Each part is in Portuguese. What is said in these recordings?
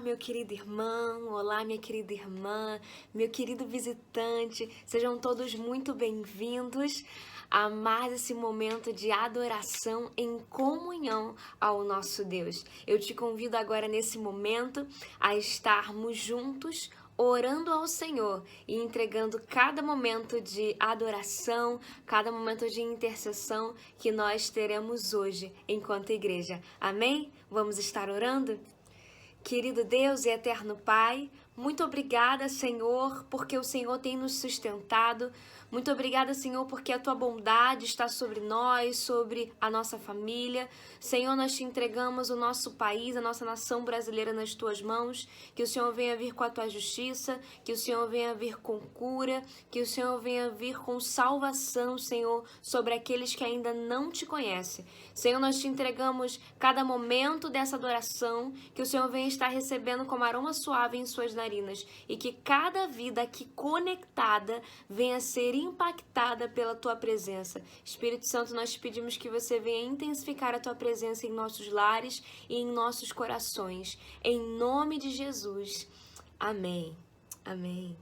meu querido irmão, olá, minha querida irmã, meu querido visitante, sejam todos muito bem-vindos a mais esse momento de adoração em comunhão ao nosso Deus. Eu te convido agora nesse momento a estarmos juntos orando ao Senhor e entregando cada momento de adoração, cada momento de intercessão que nós teremos hoje enquanto igreja. Amém? Vamos estar orando? Querido Deus e eterno Pai, muito obrigada, Senhor, porque o Senhor tem nos sustentado. Muito obrigada, Senhor, porque a Tua bondade está sobre nós, sobre a nossa família. Senhor, nós te entregamos o nosso país, a nossa nação brasileira nas Tuas mãos. Que o Senhor venha vir com a Tua justiça, que o Senhor venha vir com cura, que o Senhor venha vir com salvação, Senhor, sobre aqueles que ainda não Te conhecem. Senhor, nós Te entregamos cada momento dessa adoração, que o Senhor venha estar recebendo como aroma suave em Suas narinas e que cada vida aqui conectada venha ser impactada pela Tua presença. Espírito Santo, nós te pedimos que você venha intensificar a Tua presença em nossos lares e em nossos corações. Em nome de Jesus. Amém. Amém.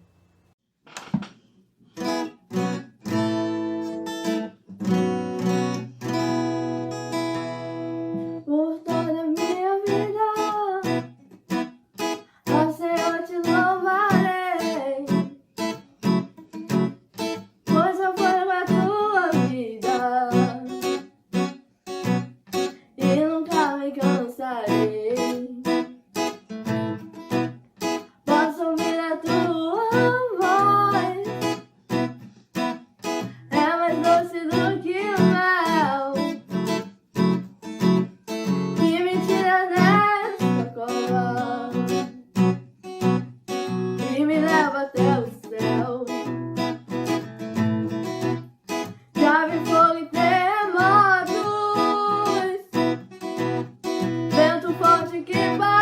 Por toda a minha vida, ao Senhor te louvarei, pois eu fui a tua vida e nunca me cansarei. Posso ouvir a tua voz, é mais doce do que o mel, que me tira desta cova e me leva até o céu. Já vi fogo e terremotos, vento forte que passou.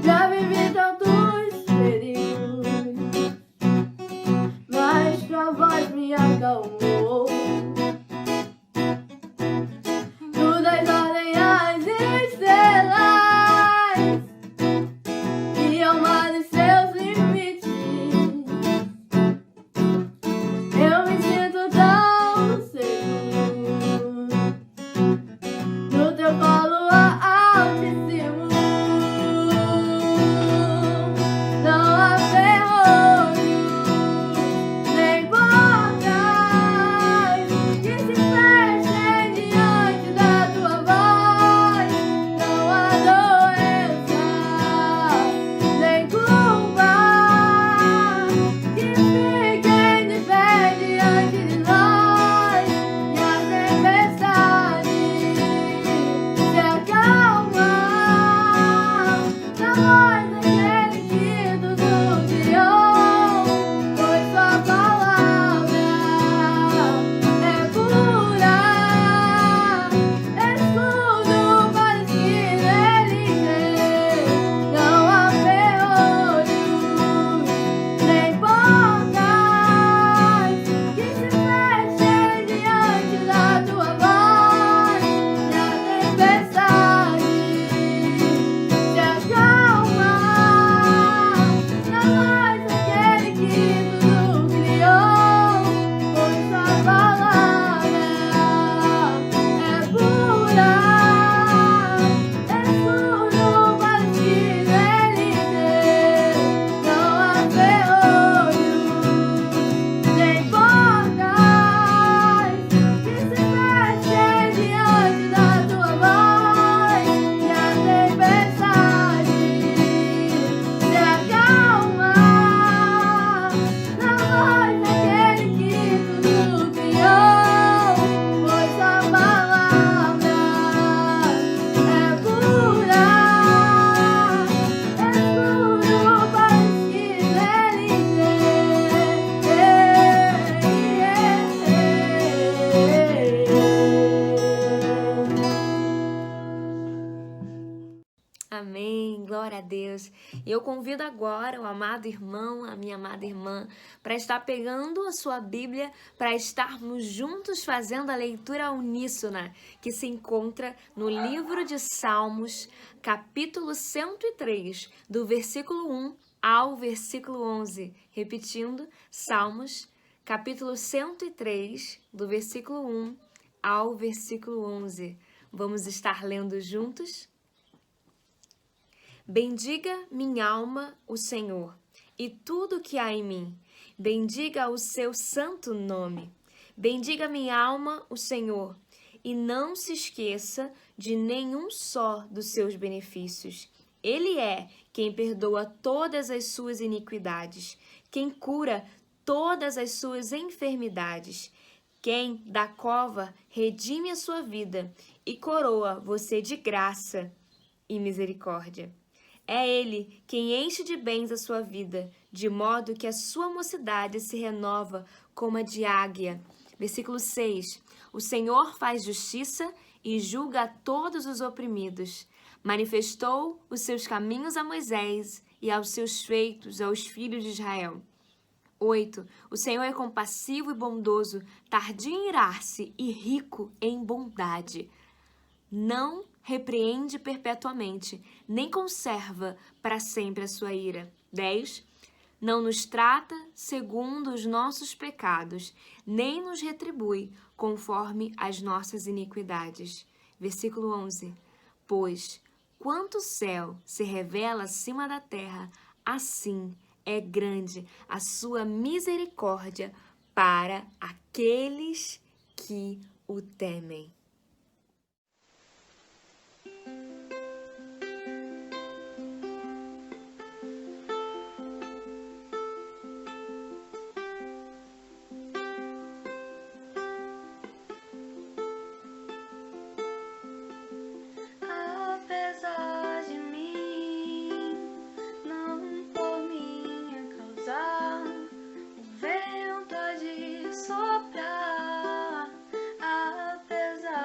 Já vivi tantos perigos, mas tua voz me acalmou. Tu dás ordem às estrelas e ao mar e seus limites. Eu me sinto tão seguro no teu colo altíssimo. Não há ferrolho nem portas que se fechem diante da tua voz. Não há doença nem culpa que fiquem de pé diante de nós. E a tempestade se acalma na voz daquele que tudo criou, pois sua palavra é pura, escudo para os que nele crê. Não há ferrolhos nem portas que se fechem diante da tua voz. E a tempestade se acalma na voz daquele que tudo criou, pois sua palavra é pura, escudo para os que nele crê. Não há ferrolhos nem portas que se fechem diante da tua voz. E a tempestade se acalma na voz daquele que tudo criou, pois sua palavra é pura, escudo para os que nele crê. Amém, glória a Deus. E eu convido agora o amado irmão, a minha amada irmã, para estar pegando a sua Bíblia, para estarmos juntos fazendo a leitura uníssona, que se encontra no livro de Salmos, capítulo 103, do versículo 1 ao versículo 11. Repetindo, Salmos, capítulo 103, do versículo 1 ao versículo 11. Vamos estar lendo juntos? Bendiga minha alma o Senhor, e tudo que há em mim. Bendiga o seu santo nome. Bendiga minha alma o Senhor, e não se esqueça de nenhum só dos seus benefícios. Ele é quem perdoa todas as suas iniquidades, quem cura todas as suas enfermidades, quem da cova redime a sua vida e coroa você de graça e misericórdia. É Ele quem enche de bens a sua vida, de modo que a sua mocidade se renova como a de águia. Versículo 6. O Senhor faz justiça e julga a todos os oprimidos. Manifestou os seus caminhos a Moisés e aos seus feitos aos filhos de Israel. 8. O Senhor é compassivo e bondoso, tardio em irar-se e rico em bondade. Não repreende perpetuamente, nem conserva para sempre a sua ira. 10. Não nos trata segundo os nossos pecados, nem nos retribui conforme as nossas iniquidades. Versículo 11. Pois, quanto o céu se revela acima da terra, assim é grande a sua misericórdia para aqueles que o temem. Apesar de mim, não por minha causa, o vento há de soprar. Apesar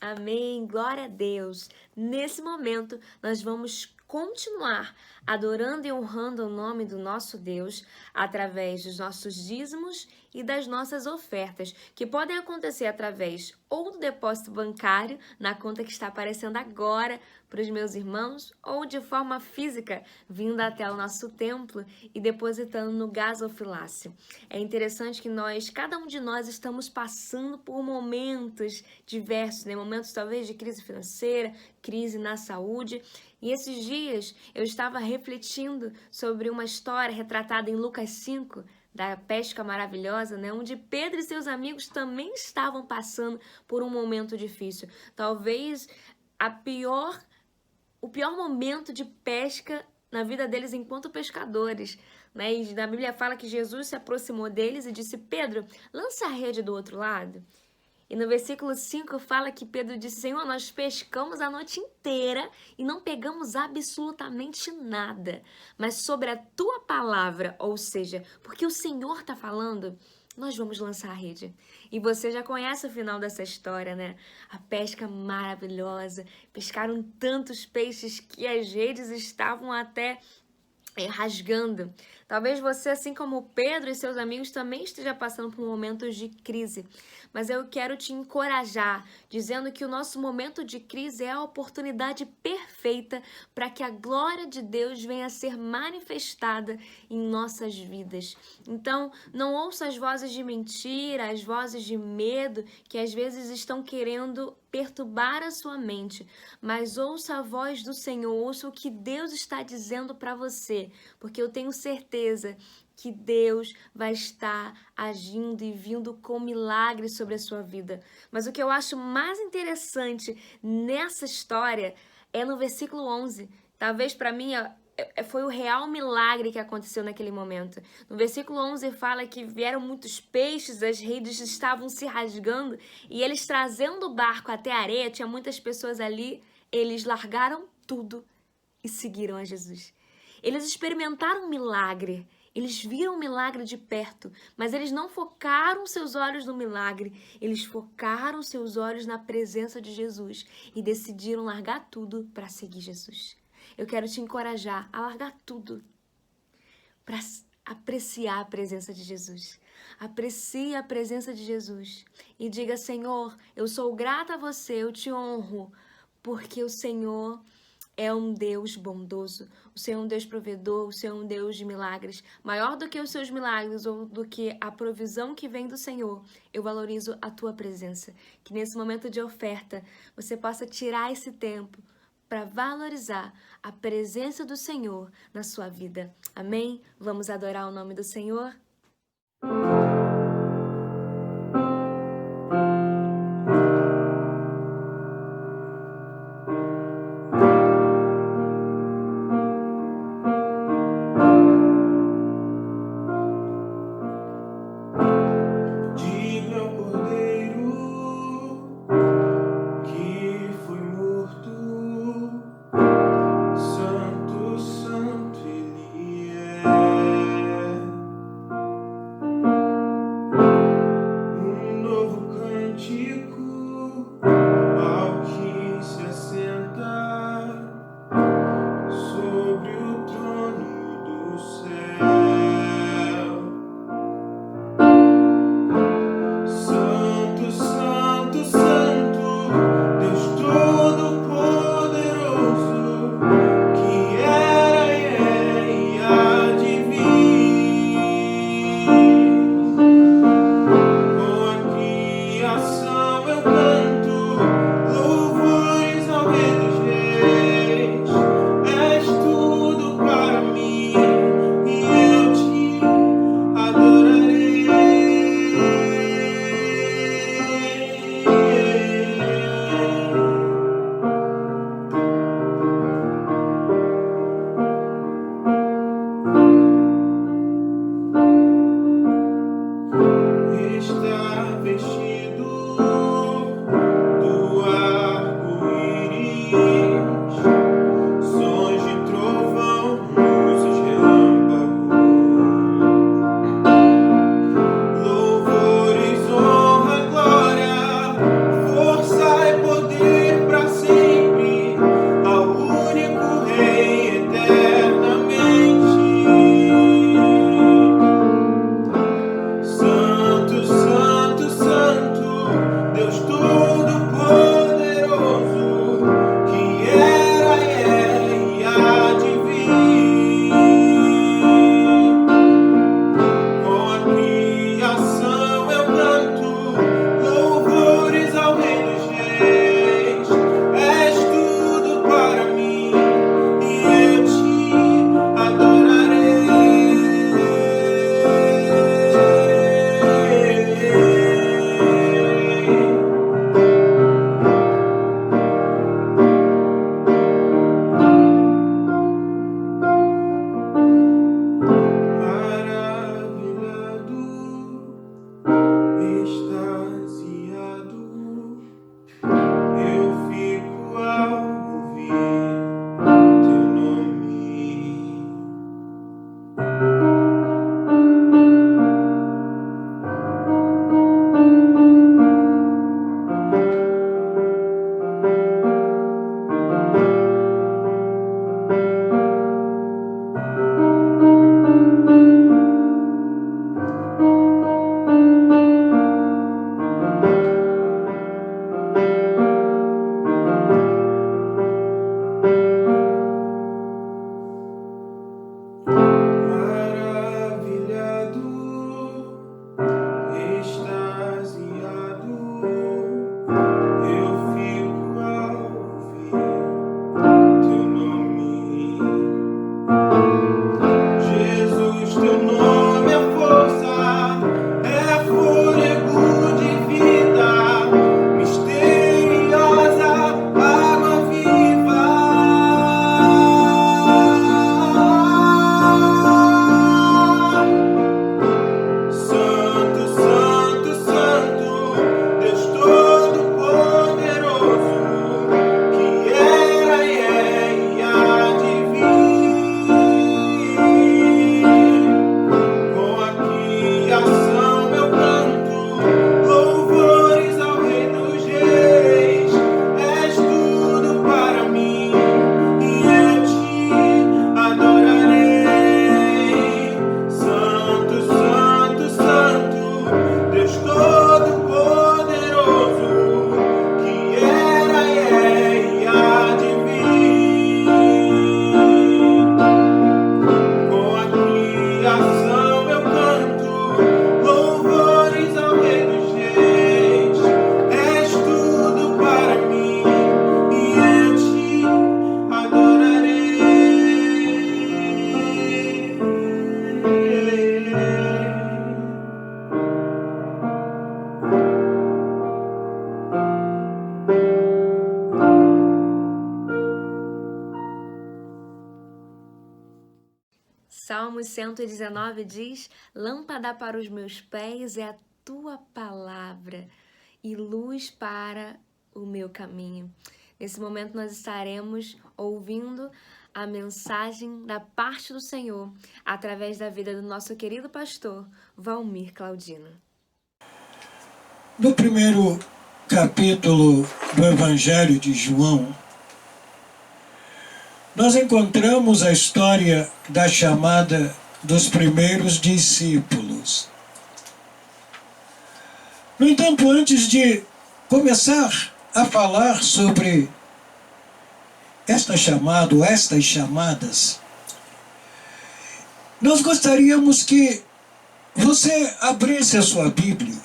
Amém, glória a Deus. Nesse momento, nós vamos continuar adorando e honrando o nome do nosso Deus através dos nossos dízimos e das nossas ofertas, que podem acontecer através ou do depósito bancário, na conta que está aparecendo agora para os meus irmãos, ou de forma física, vindo até o nosso templo e depositando no gasofilácio. É interessante que cada um de nós estamos passando por momentos diversos, né? Momentos talvez de crise financeira, crise na saúde. E esses dias eu estava refletindo sobre uma história retratada em Lucas 5, da pesca maravilhosa, né? Onde Pedro e seus amigos também estavam passando por um momento difícil. Talvez o pior momento de pesca na vida deles enquanto pescadores, né? E na Bíblia fala que Jesus se aproximou deles e disse: Pedro, lança a rede do outro lado. E no versículo 5 fala que Pedro disse: Senhor, nós pescamos a noite inteira e não pegamos absolutamente nada. Mas sobre a tua palavra, ou seja, porque o Senhor está falando, nós vamos lançar a rede. E você já conhece o final dessa história, né? A pesca maravilhosa. Pescaram tantos peixes que as redes estavam até rasgando. Talvez você, assim como Pedro e seus amigos, também esteja passando por momentos de crise. Mas eu quero te encorajar, dizendo que o nosso momento de crise é a oportunidade perfeita para que a glória de Deus venha a ser manifestada em nossas vidas. Então, não ouça as vozes de mentira, as vozes de medo, que às vezes estão querendo perturbar a sua mente, mas ouça a voz do Senhor, ouça o que Deus está dizendo para você, porque eu tenho certeza que Deus vai estar agindo e vindo com milagres sobre a sua vida. Mas o que eu acho mais interessante nessa história é no versículo 11. Talvez para mim foi o real milagre que aconteceu naquele momento. No versículo 11 fala que vieram muitos peixes, as redes estavam se rasgando e eles trazendo o barco até a areia, tinha muitas pessoas ali, eles largaram tudo e seguiram a Jesus. Eles experimentaram um milagre, eles viram o milagre de perto, mas eles não focaram seus olhos no milagre, eles focaram seus olhos na presença de Jesus e decidiram largar tudo para seguir Jesus. Eu quero te encorajar a largar tudo para apreciar a presença de Jesus. Aprecie a presença de Jesus e diga: Senhor, eu sou grata a você, eu te honro, porque o Senhor é um Deus bondoso, o Senhor é um Deus provedor, o Senhor é um Deus de milagres. Maior do que os seus milagres ou do que a provisão que vem do Senhor, eu valorizo a tua presença. Que nesse momento de oferta você possa tirar esse tempo para valorizar a presença do Senhor na sua vida. Amém? Vamos adorar o nome do Senhor? Santo, Santo Ele é. Salmos 119 diz: lâmpada para os meus pés é a tua palavra e luz para o meu caminho. Nesse momento nós estaremos ouvindo a mensagem da parte do Senhor através da vida do nosso querido pastor Valmir Claudino. No primeiro capítulo do Evangelho de João, nós encontramos a história da chamada dos primeiros discípulos. No entanto, antes de começar a falar sobre esta chamada ou estas chamadas, nós gostaríamos que você abrisse a sua Bíblia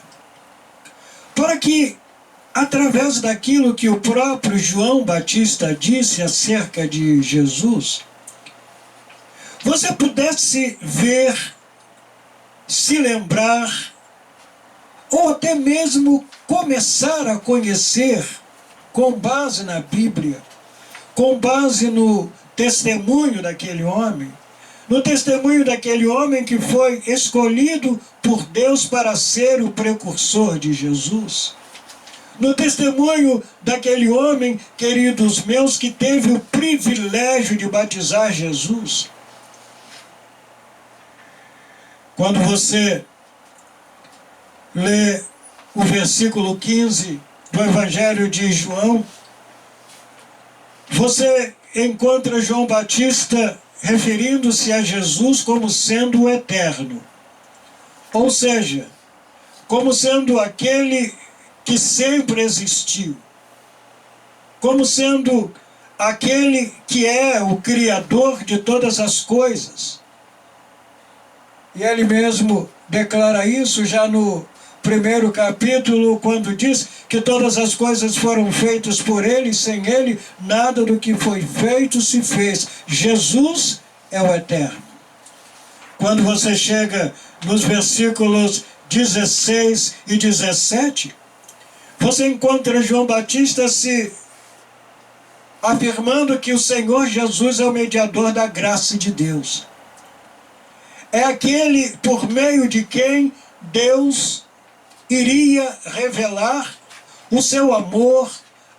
para que, através daquilo que o próprio João Batista disse acerca de Jesus, você pudesse ver, se lembrar, ou até mesmo começar a conhecer, com base na Bíblia, com base no testemunho daquele homem, no testemunho daquele homem que foi escolhido por Deus para ser o precursor de Jesus, no testemunho daquele homem, queridos meus, que teve o privilégio de batizar Jesus. Quando você lê o versículo 15 do Evangelho de João, você encontra João Batista referindo-se a Jesus como sendo o eterno, ou seja, como sendo aquele que sempre existiu, como sendo aquele que é o Criador de todas as coisas. E ele mesmo declara isso já no primeiro capítulo, quando diz que todas as coisas foram feitas por ele, e sem ele nada do que foi feito se fez. Jesus é o eterno. Quando você chega nos versículos 16 e 17, você encontra João Batista se afirmando que o Senhor Jesus é o mediador da graça de Deus. É aquele por meio de quem Deus iria revelar o seu amor,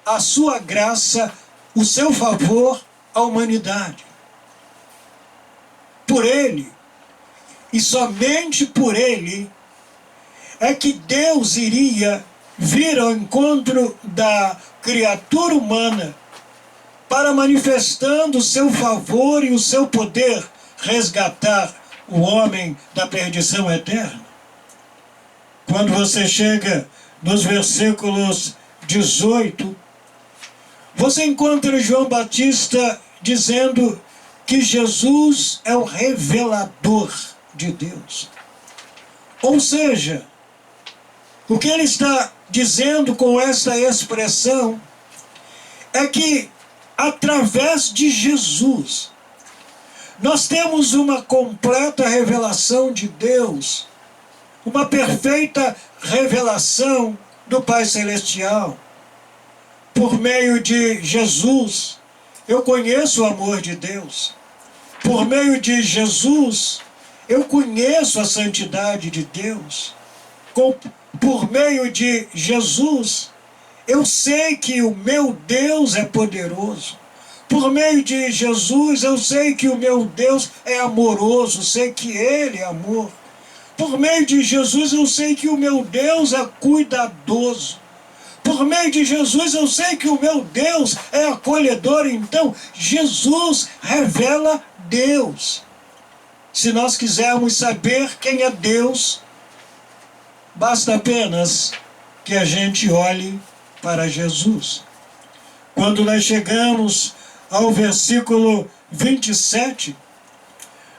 a sua graça, o seu favor à humanidade. Por ele, e somente por ele, é que Deus iria vir ao encontro da criatura humana para, manifestando o seu favor e o seu poder, resgatar o homem da perdição eterna. Quando você chega nos versículos 18, você encontra João Batista dizendo que Jesus é o revelador de Deus. Ou seja, o que ele está dizendo com essa expressão é que, através de Jesus, nós temos uma completa revelação de Deus, uma perfeita revelação do Pai Celestial. Por meio de Jesus, eu conheço o amor de Deus. Por meio de Jesus, eu conheço a santidade de Deus. Por meio de Jesus, eu sei que o meu Deus é poderoso. Por meio de Jesus, eu sei que o meu Deus é amoroso, sei que Ele é amor. Por meio de Jesus, eu sei que o meu Deus é cuidadoso. Por meio de Jesus, eu sei que o meu Deus é acolhedor. Então, Jesus revela Deus. Se nós quisermos saber quem é Deus, basta apenas que a gente olhe para Jesus. Quando nós chegamos ao versículo 27,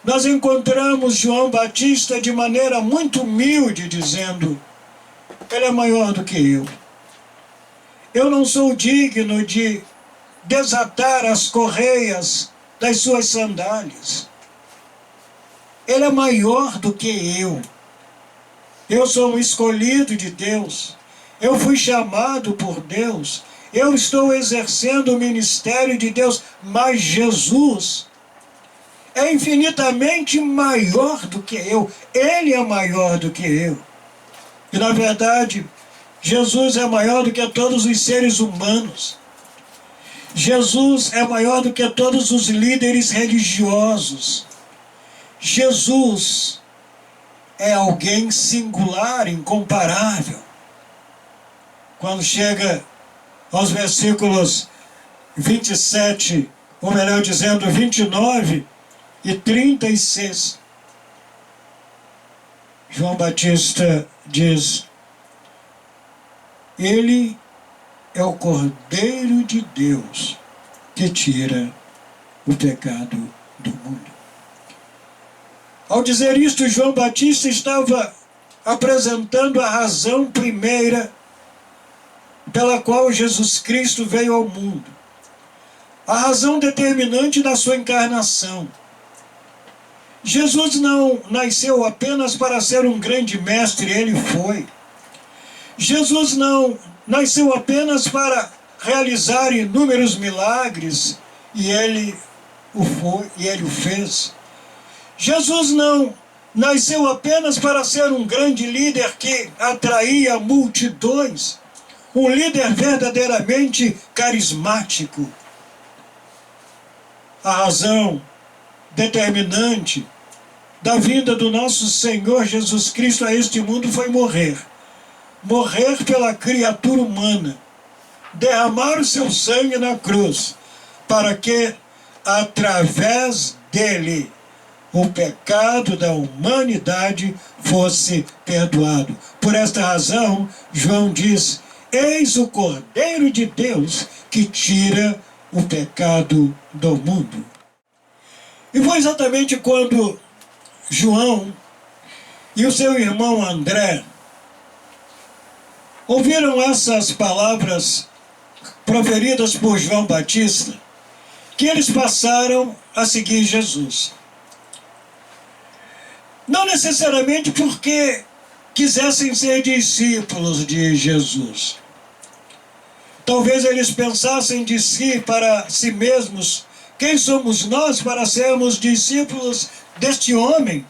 nós encontramos João Batista de maneira muito humilde, dizendo: ele é maior do que eu. Eu não sou digno de desatar as correias das suas sandálias. Ele é maior do que eu. Eu sou um escolhido de Deus. Eu fui chamado por Deus. Eu estou exercendo o ministério de Deus. Mas Jesus, é infinitamente maior do que eu. Ele é maior do que eu. E, na verdade, Jesus é maior do que todos os seres humanos. Jesus é maior do que todos os líderes religiosos. Jesus é alguém singular, incomparável. Quando chega aos versículos 27, ou melhor dizendo, 29 e 36, João Batista diz: Ele é o Cordeiro de Deus que tira o pecado do mundo. Ao dizer isto, João Batista estava apresentando a razão primeira pela qual Jesus Cristo veio ao mundo. A razão determinante da sua encarnação. Jesus não nasceu apenas para ser um grande mestre, ele foi. Jesus não nasceu apenas para realizar inúmeros milagres, e ele o foi, e ele o fez. Jesus não nasceu apenas para ser um grande líder que atraía multidões, um líder verdadeiramente carismático. A razão determinante da vinda do nosso Senhor Jesus Cristo a este mundo foi morrer. Morrer pela criatura humana. Derramar o seu sangue na cruz, para que, através dele, o pecado da humanidade fosse perdoado. Por esta razão, João diz: Eis o Cordeiro de Deus que tira o pecado do mundo. E foi exatamente quando João e o seu irmão André ouviram essas palavras proferidas por João Batista, que eles passaram a seguir Jesus. Não necessariamente porque quisessem ser discípulos de Jesus. Talvez eles pensassem de si para si mesmos: quem somos nós para sermos discípulos deste homem,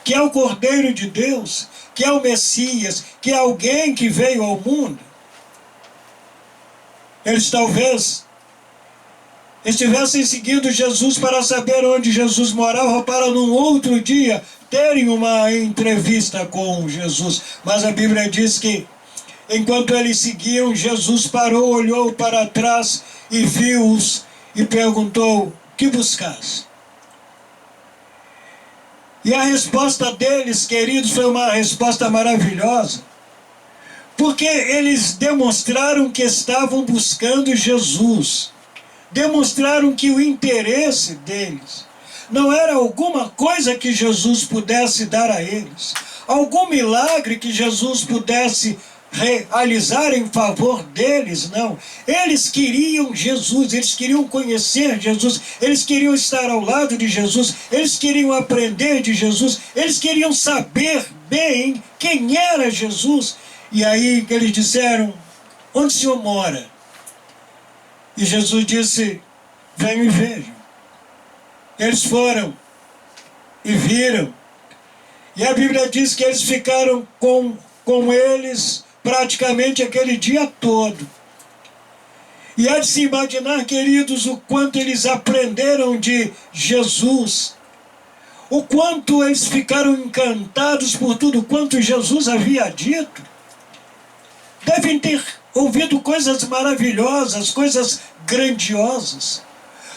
que é o Cordeiro de Deus, que é o Messias, que é alguém que veio ao mundo? Eles talvez estivessem seguindo Jesus para saber onde Jesus morava, para num outro dia terem uma entrevista com Jesus. Mas a Bíblia diz que, enquanto eles seguiam, Jesus parou, olhou para trás e viu-os e perguntou: que buscais? E a resposta deles, queridos, foi uma resposta maravilhosa, porque eles demonstraram que estavam buscando Jesus, demonstraram que o interesse deles não era alguma coisa que Jesus pudesse dar a eles, algum milagre que Jesus pudesse realizar em favor deles, não. Eles queriam Jesus, eles queriam conhecer Jesus, eles queriam estar ao lado de Jesus, eles queriam aprender de Jesus, eles queriam saber bem quem era Jesus. E aí eles disseram: onde o Senhor mora? E Jesus disse: venham e vejam. Eles foram e viram. E a Bíblia diz que eles ficaram com eles praticamente aquele dia todo. E há de se imaginar, queridos, o quanto eles aprenderam de Jesus, o quanto eles ficaram encantados por tudo quanto Jesus havia dito. Devem ter ouvido coisas maravilhosas, coisas grandiosas,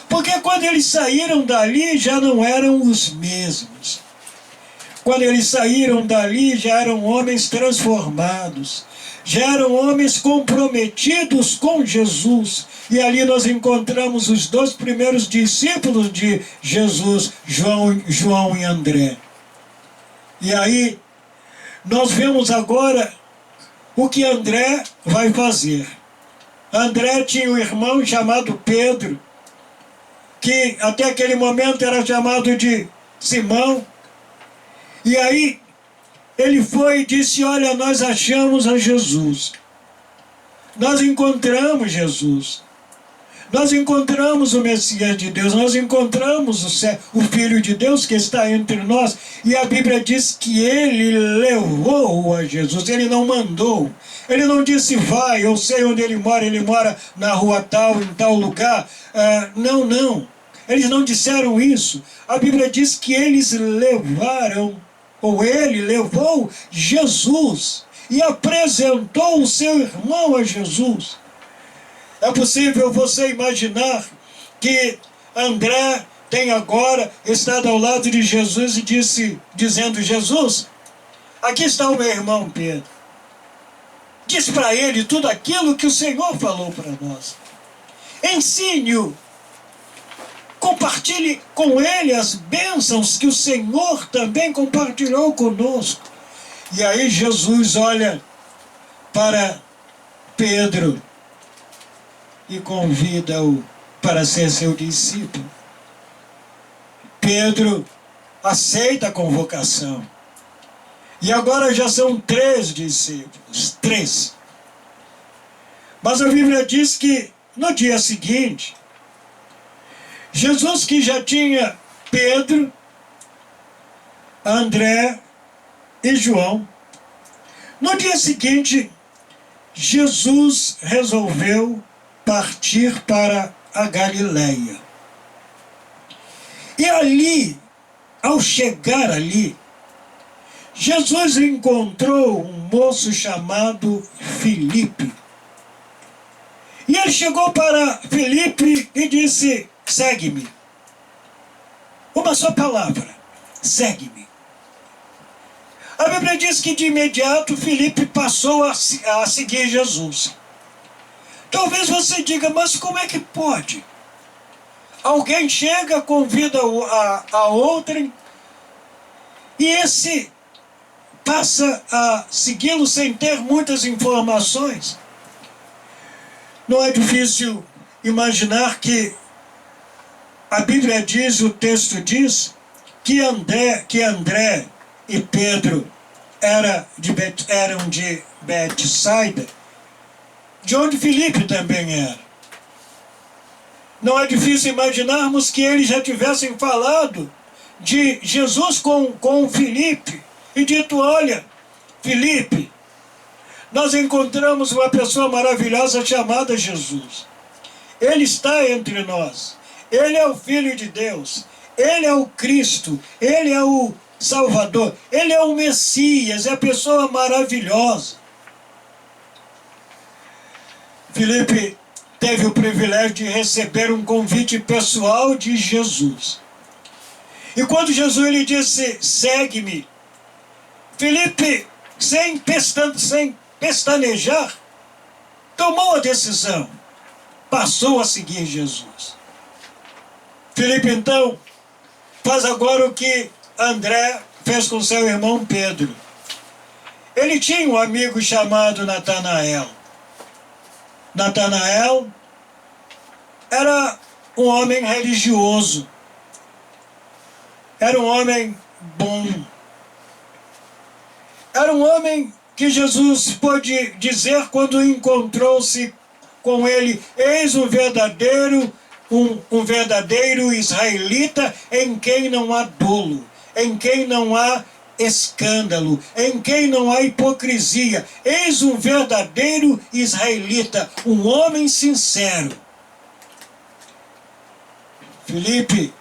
porque quando eles saíram dali já não eram os mesmos. Quando eles saíram dali já eram homens transformados, já eram homens comprometidos com Jesus. E ali nós encontramos os dois primeiros discípulos de Jesus, João e André. E aí nós vemos agora o que André vai fazer. André tinha um irmão chamado Pedro, que até aquele momento era chamado de Simão. E aí ele foi e disse: olha, nós achamos a Jesus, nós encontramos Jesus, nós encontramos o Messias de Deus, nós encontramos o Filho de Deus que está entre nós, e a Bíblia diz que ele levou a Jesus, ele não mandou, ele não disse vai, eu sei onde ele mora na rua tal, em tal lugar. Não, eles não disseram isso. A Bíblia diz que eles levaram, ou ele levou Jesus e apresentou o seu irmão a Jesus. É possível você imaginar que André tem agora estado ao lado de Jesus e dizendo: Jesus, aqui está o meu irmão Pedro. Diz para ele tudo aquilo que o Senhor falou para nós. Ensine-o. Compartilhe com ele as bênçãos que o Senhor também compartilhou conosco. E aí Jesus olha para Pedro e convida-o para ser seu discípulo. Pedro aceita a convocação. E agora já são 3 discípulos. 3. Mas a Bíblia diz que no dia seguinte, Jesus, que já tinha Pedro, André e João, no dia seguinte, Jesus resolveu partir para a Galileia. E ali, ao chegar ali, Jesus encontrou um moço chamado Filipe. E ele chegou para Filipe e disse: segue-me. Uma só palavra: segue-me. A Bíblia diz que de imediato Filipe passou a seguir Jesus. Talvez você diga: mas como é que pode? Alguém chega, convida a outrem, e esse passa a segui-lo sem ter muitas informações. Não é difícil imaginar que a Bíblia diz, o texto diz, que André e Pedro eram de Betsaida, de onde Filipe também era. Não é difícil imaginarmos que eles já tivessem falado de Jesus com Filipe e dito: olha, Filipe, nós encontramos uma pessoa maravilhosa chamada Jesus. Ele está entre nós. Ele é o Filho de Deus. Ele é o Cristo. Ele é o Salvador. Ele é o Messias. É a pessoa maravilhosa. Filipe teve o privilégio de receber um convite pessoal de Jesus. E quando Jesus lhe disse: segue-me, Filipe, sem pestanejar, tomou a decisão, passou a seguir Jesus. Filipe então faz agora o que André fez com seu irmão Pedro. Ele tinha um amigo chamado Natanael. Natanael era um homem religioso, era um homem bom, era um homem que Jesus pôde dizer quando encontrou-se com ele: eis um verdadeiro israelita em quem não há dolo, em quem não há escândalo, em quem não há hipocrisia. Eis um verdadeiro israelita, um homem sincero. Filipe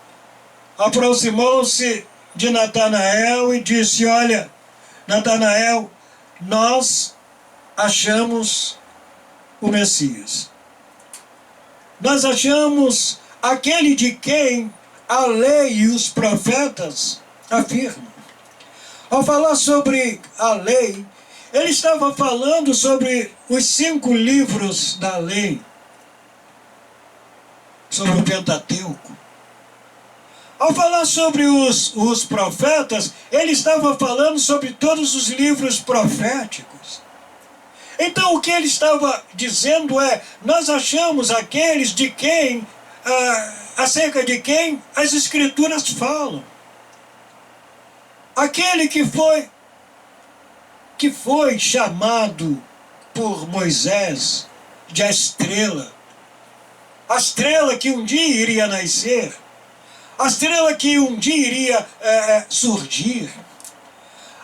aproximou-se de Natanael e disse: olha, Natanael, nós achamos o Messias. Nós achamos aquele de quem a lei e os profetas afirmam. Ao falar sobre a lei, ele estava falando sobre os 5 livros da lei, sobre o Pentateuco. Ao falar sobre os profetas, ele estava falando sobre todos os livros proféticos. Então o que ele estava dizendo é: nós achamos aqueles de quem, acerca de quem as Escrituras falam. Aquele que foi chamado por Moisés de a estrela. a estrela que um dia iria nascer, a estrela que um dia iria surgir,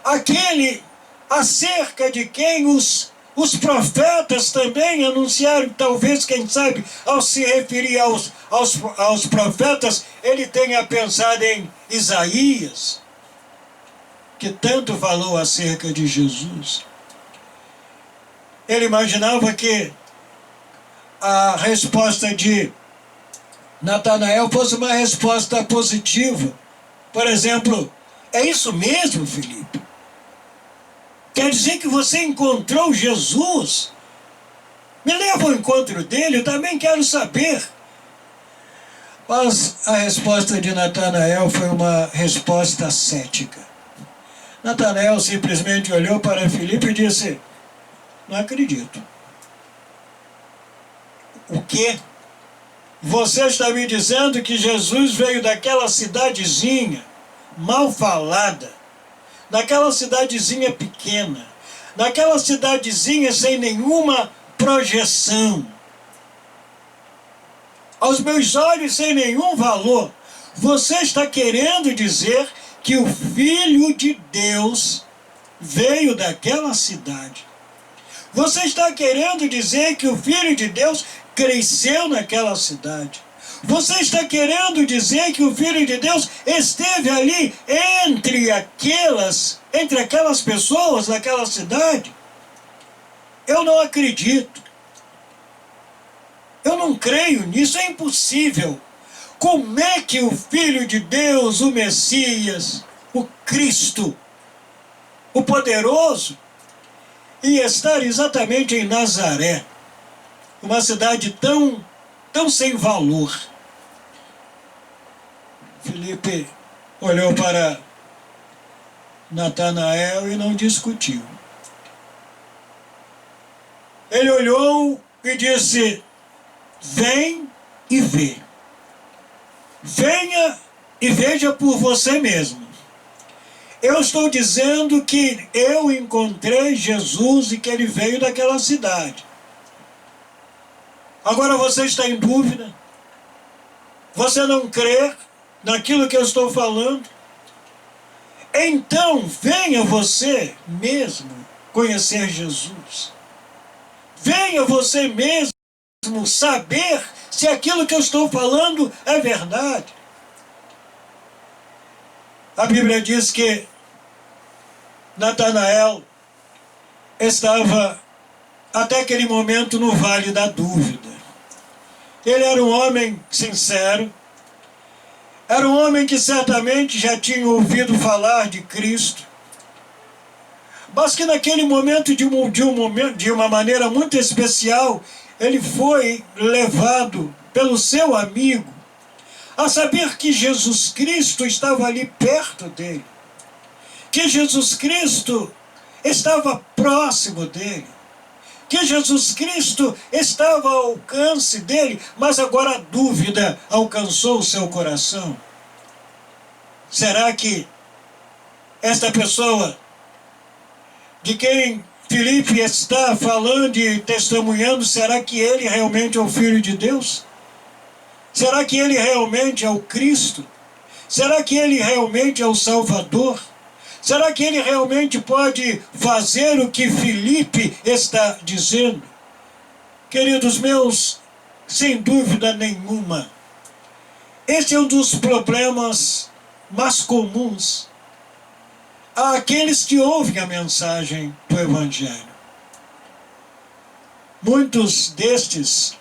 aquele acerca de quem os profetas também anunciaram, talvez, quem sabe, ao se referir aos profetas, ele tenha pensado em Isaías, que tanto falou acerca de Jesus. Ele imaginava que a resposta de Natanael fosse uma resposta positiva. Por exemplo, é isso mesmo, Felipe? Quer dizer que você encontrou Jesus? Me leva ao encontro dele, eu também quero saber. Mas a resposta de Natanael foi uma resposta cética. Natanael simplesmente olhou para Filipe e disse: não acredito. O quê? Você está me dizendo que Jesus veio daquela cidadezinha mal falada, daquela cidadezinha pequena, daquela cidadezinha sem nenhuma projeção, aos meus olhos sem nenhum valor. Você está querendo dizer que o Filho de Deus veio daquela cidade? Você está querendo dizer que o Filho de Deus cresceu naquela cidade? Você está querendo dizer que o Filho de Deus esteve ali entre aquelas pessoas daquela cidade? Eu não acredito. Eu não creio nisso, é impossível. Como é que o Filho de Deus, o Messias, o Cristo, o poderoso, ia estar exatamente em Nazaré, uma cidade tão sem valor? Filipe olhou para Natanael e não discutiu. Ele olhou e disse: vem e vê. Venha e veja por você mesmo. Eu estou dizendo que eu encontrei Jesus e que ele veio daquela cidade. Agora você está em dúvida? Você não crê naquilo que eu estou falando? Então venha você mesmo conhecer Jesus. Venha você mesmo saber se aquilo que eu estou falando é verdade. A Bíblia diz que Natanael estava até aquele momento no vale da dúvida. Ele era um homem sincero, era um homem que certamente já tinha ouvido falar de Cristo, mas que naquele momento, de uma maneira muito especial, ele foi levado pelo seu amigo a saber que Jesus Cristo estava ali perto dele, que Jesus Cristo estava próximo dele, que Jesus Cristo estava ao alcance dele, mas agora a dúvida alcançou o seu coração. Será que esta pessoa de quem Filipe está falando e testemunhando, será que ele realmente é o Filho de Deus? Será que ele realmente é o Cristo? Será que ele realmente é o Salvador? Será que ele realmente pode fazer o que Filipe está dizendo? Queridos meus, sem dúvida nenhuma, esse é um dos problemas mais comuns àqueles que ouvem a mensagem do Evangelho. Muitos destes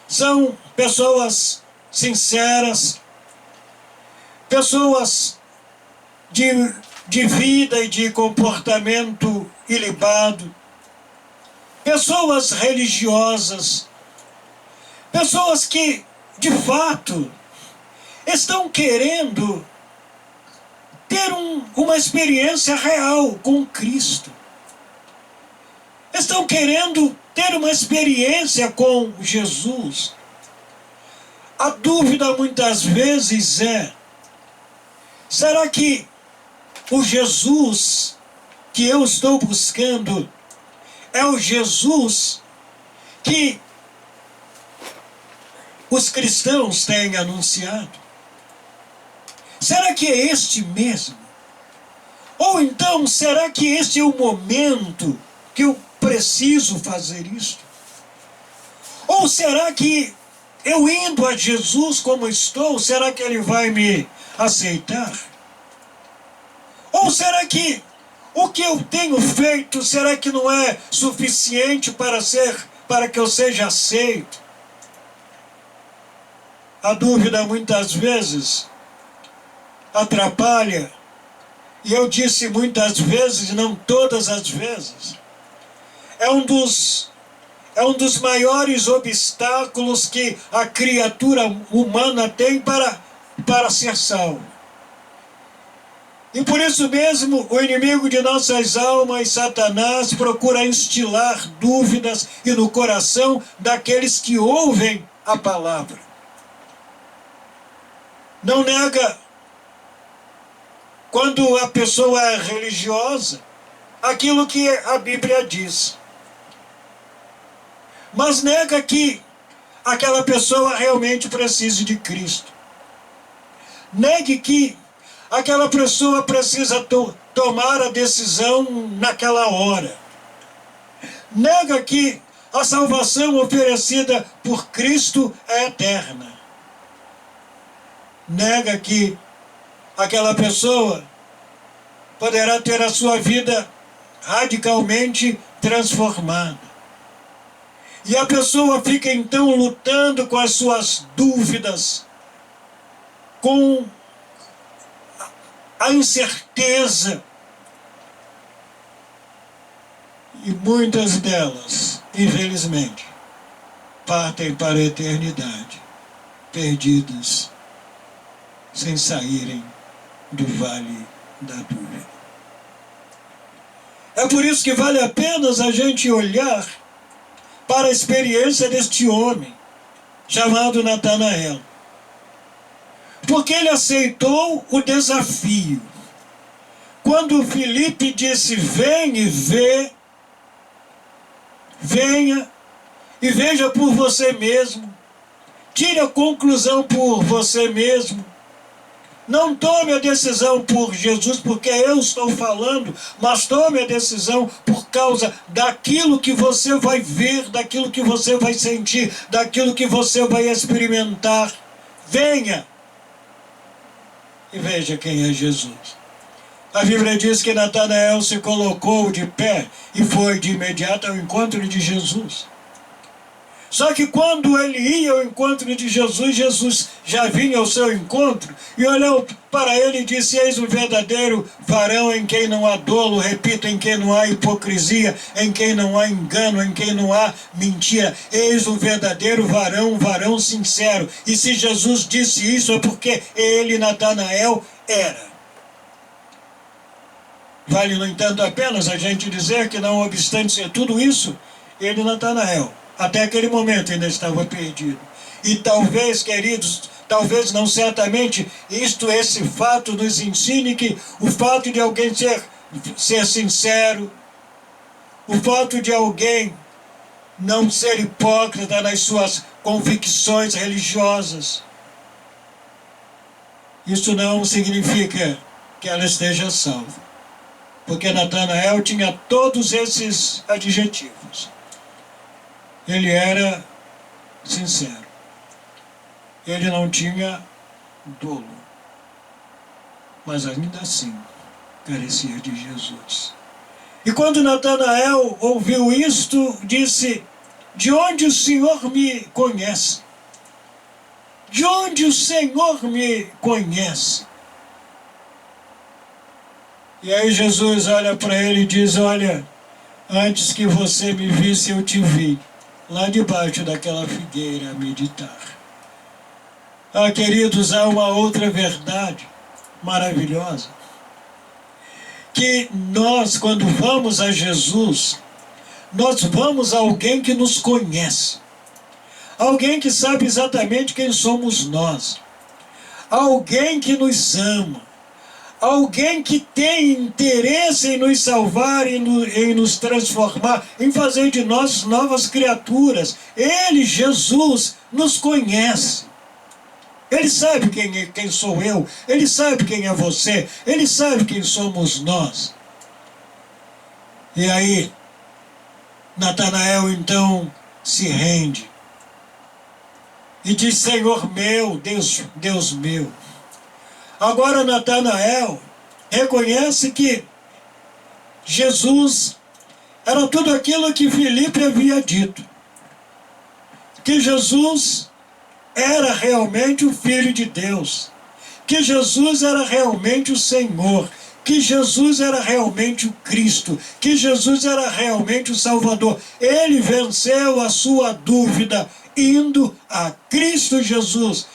são pessoas sinceras, pessoas de vida e de comportamento ilibado, pessoas religiosas, pessoas que, de fato, estão querendo ter uma experiência real com Cristo. Estão querendo ter uma experiência com Jesus. A dúvida muitas vezes é: será que o Jesus que eu estou buscando é o Jesus que os cristãos têm anunciado? Será que é este mesmo? Ou então, será que este é o momento que eu preciso fazer isto? Ou será que eu indo a Jesus como estou, será que Ele vai me aceitar? Ou será que o que eu tenho feito, será que não é suficiente para que eu seja aceito? A dúvida muitas vezes atrapalha, e eu disse muitas vezes, não todas as vezes, é um dos maiores obstáculos que a criatura humana tem para ser salvo. E por isso mesmo, o inimigo de nossas almas, Satanás, procura instilar dúvidas e no coração daqueles que ouvem a palavra. Não nega, quando a pessoa é religiosa, aquilo que a Bíblia diz. Mas nega que aquela pessoa realmente precise de Cristo. Negue que aquela pessoa precisa tomar a decisão naquela hora. Nega que a salvação oferecida por Cristo é eterna. Nega que aquela pessoa poderá ter a sua vida radicalmente transformada. E a pessoa fica então lutando com as suas dúvidas, com a incerteza. E muitas delas, infelizmente, partem para a eternidade, perdidas, sem saírem do vale da dúvida. É por isso que vale a pena a gente olhar para a experiência deste homem, chamado Natanael. Porque ele aceitou o desafio. Quando Filipe disse, vem e vê, venha e veja por você mesmo, tire a conclusão por você mesmo, não tome a decisão por Jesus, porque eu estou falando, mas tome a decisão por causa daquilo que você vai ver, daquilo que você vai sentir, daquilo que você vai experimentar. Venha e veja quem é Jesus. A Bíblia diz que Natanael se colocou de pé e foi de imediato ao encontro de Jesus. Só que quando ele ia ao encontro de Jesus, Jesus já vinha ao seu encontro e olhou para ele e disse, eis um verdadeiro varão em quem não há dolo, repito, em quem não há hipocrisia, em quem não há engano, em quem não há mentira. Eis um verdadeiro varão, um varão sincero. E se Jesus disse isso é porque ele, Natanael, era. Vale, no entanto, apenas a gente dizer que, não obstante ser tudo isso, ele, Natanael, até aquele momento ainda estava perdido. E talvez, queridos, talvez não certamente, esse fato nos ensine que o fato de alguém ser sincero, o fato de alguém não ser hipócrita nas suas convicções religiosas, isso não significa que ela esteja salva. Porque Natanael tinha todos esses adjetivos. Ele era sincero. Ele não tinha dolo. Mas ainda assim, carecia de Jesus. E quando Natanael ouviu isto, disse, de onde o Senhor me conhece? De onde o Senhor me conhece? E aí Jesus olha para ele e diz, olha, antes que você me visse, eu te vi, lá debaixo daquela figueira a meditar. Ah, queridos, há uma outra verdade maravilhosa, que nós, quando vamos a Jesus, nós vamos a alguém que nos conhece, alguém que sabe exatamente quem somos nós, alguém que nos ama, alguém que tem interesse em nos salvar, em nos transformar, em fazer de nós novas criaturas. Ele, Jesus, nos conhece. Ele sabe quem sou eu, ele sabe quem é você, ele sabe quem somos nós. E aí, Natanael então se rende e diz: Senhor meu, Deus meu. Agora Natanael reconhece que Jesus era tudo aquilo que Filipe havia dito, que Jesus era realmente o Filho de Deus, que Jesus era realmente o Senhor, que Jesus era realmente o Cristo, que Jesus era realmente o Salvador. Ele venceu a sua dúvida indo a Cristo Jesus,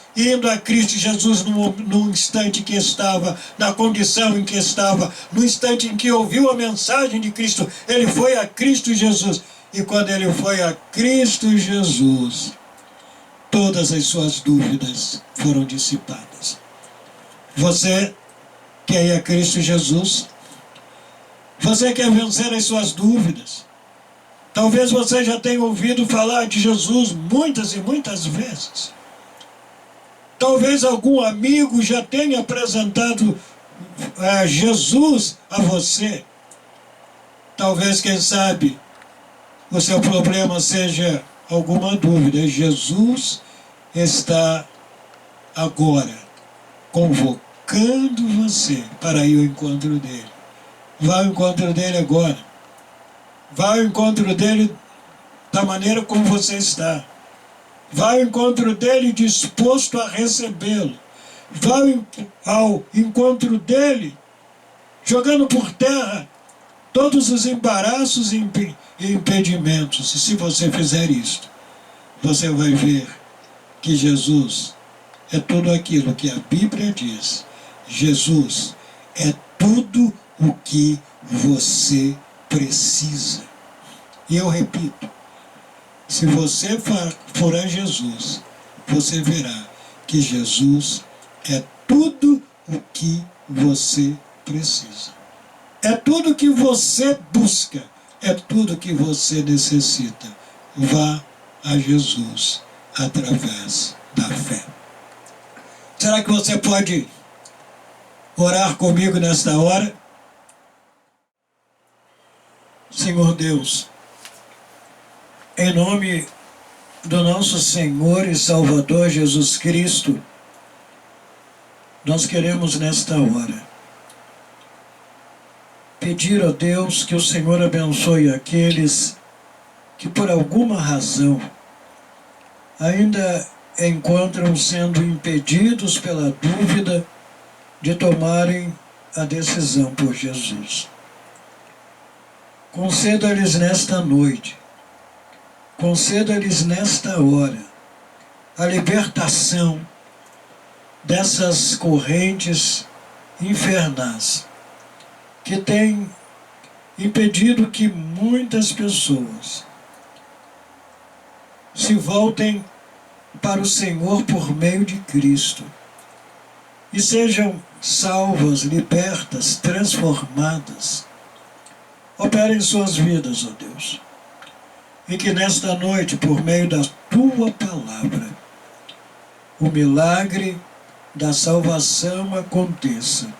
no instante que estava, na condição em que estava, no instante em que ouviu a mensagem de Cristo, ele foi a Cristo Jesus. E quando ele foi a Cristo Jesus, todas as suas dúvidas foram dissipadas. Você quer ir a Cristo Jesus? Você quer vencer as suas dúvidas? Talvez você já tenha ouvido falar de Jesus muitas e muitas vezes. Talvez algum amigo já tenha apresentado Jesus a você. Talvez, quem sabe, o seu problema seja alguma dúvida. Jesus está agora convocando você para ir ao encontro dele. Vá ao encontro dele agora. Vá ao encontro dele da maneira como você está. Vá ao encontro dele disposto a recebê-lo. Vá ao encontro dele jogando por terra todos os embaraços e impedimentos. E se você fizer isto, você vai ver que Jesus é tudo aquilo que a Bíblia diz. Jesus é tudo o que você precisa. E eu repito, se você for a Jesus, você verá que Jesus é tudo o que você precisa. É tudo que você busca, é tudo que você necessita. Vá a Jesus através da fé. Será que você pode orar comigo nesta hora? Senhor Deus, em nome do nosso Senhor e Salvador Jesus Cristo, nós queremos nesta hora pedir a Deus que o Senhor abençoe aqueles que por alguma razão ainda encontram sendo impedidos pela dúvida de tomarem a decisão por Jesus. Conceda-lhes nesta noite, conceda-lhes nesta hora a libertação dessas correntes infernais que têm impedido que muitas pessoas se voltem para o Senhor por meio de Cristo e sejam salvas, libertas, transformadas. Opera em suas vidas, ó Deus, e que nesta noite, por meio da Tua Palavra, o milagre da salvação aconteça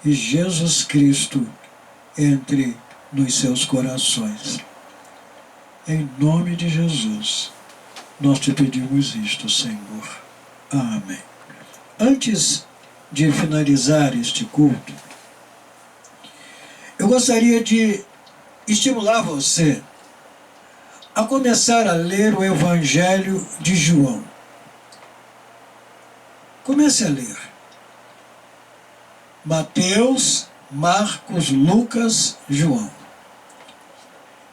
e Jesus Cristo entre nos seus corações. Em nome de Jesus, nós te pedimos isto, Senhor. Amém. Antes de finalizar este culto, eu gostaria de estimular você a começar a ler o Evangelho de João. Comece a ler. Mateus, Marcos, Lucas, João.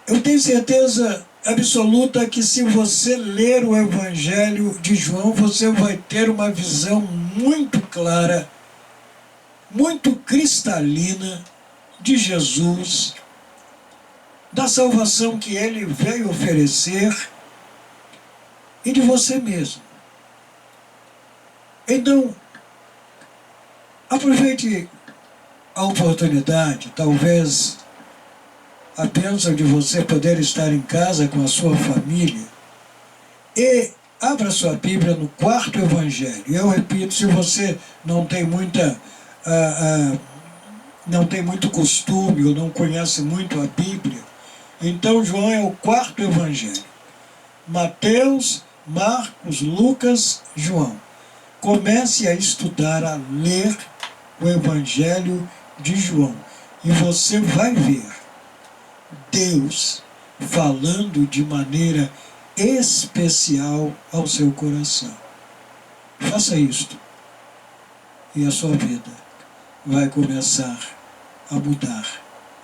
Eu tenho certeza absoluta que se você ler o Evangelho de João, você vai ter uma visão muito clara, muito cristalina de Jesus, da salvação que ele veio oferecer e de você mesmo. Então, Aproveite a oportunidade, talvez a bênção de você poder estar em casa com a sua família, e abra sua Bíblia no 4º Evangelho. Eu repito, se você não tem não tem muito costume ou não conhece muito a Bíblia, então João é o 4º Evangelho. Mateus, Marcos, Lucas, João. Comece a estudar, a ler o Evangelho de João, e você vai ver Deus falando de maneira especial ao seu coração. Faça isto e a sua vida vai começar a mudar,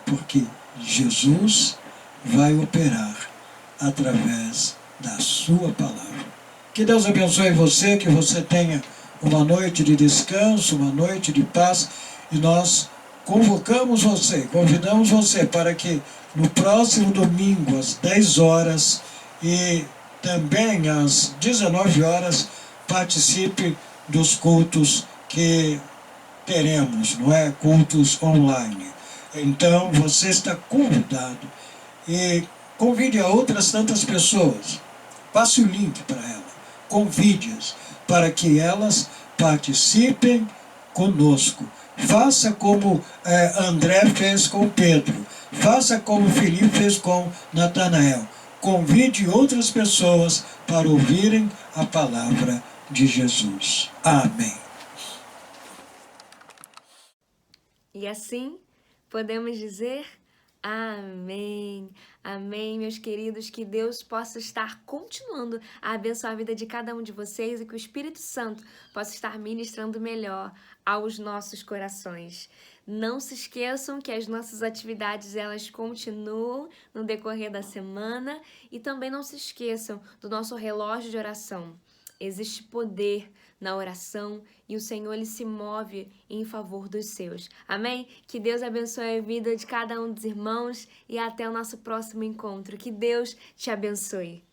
porque Jesus vai operar através da sua palavra. Que Deus abençoe você, que você tenha uma noite de descanso, uma noite de paz, e nós convocamos você, convidamos você para que no próximo domingo, às 10 horas e também às 19 horas, participe dos cultos que teremos, não é? Cultos online. Então, você está convidado, e convide a outras tantas pessoas. Passe o link para elas, convide-as para que elas participem conosco. Faça como André fez com Pedro, faça como Felipe fez com Natanael. Convide outras pessoas para ouvirem a palavra de Jesus. Amém. E assim podemos dizer amém. Amém, meus queridos, que Deus possa estar continuando a abençoar a vida de cada um de vocês e que o Espírito Santo possa estar ministrando melhor aos nossos corações. Não se esqueçam que as nossas atividades elas continuam no decorrer da semana, e também não se esqueçam do nosso relógio de oração. Existe poder na oração e o Senhor ele se move em favor dos seus. Amém? Que Deus abençoe a vida de cada um dos irmãos e até o nosso próximo encontro. Que Deus te abençoe.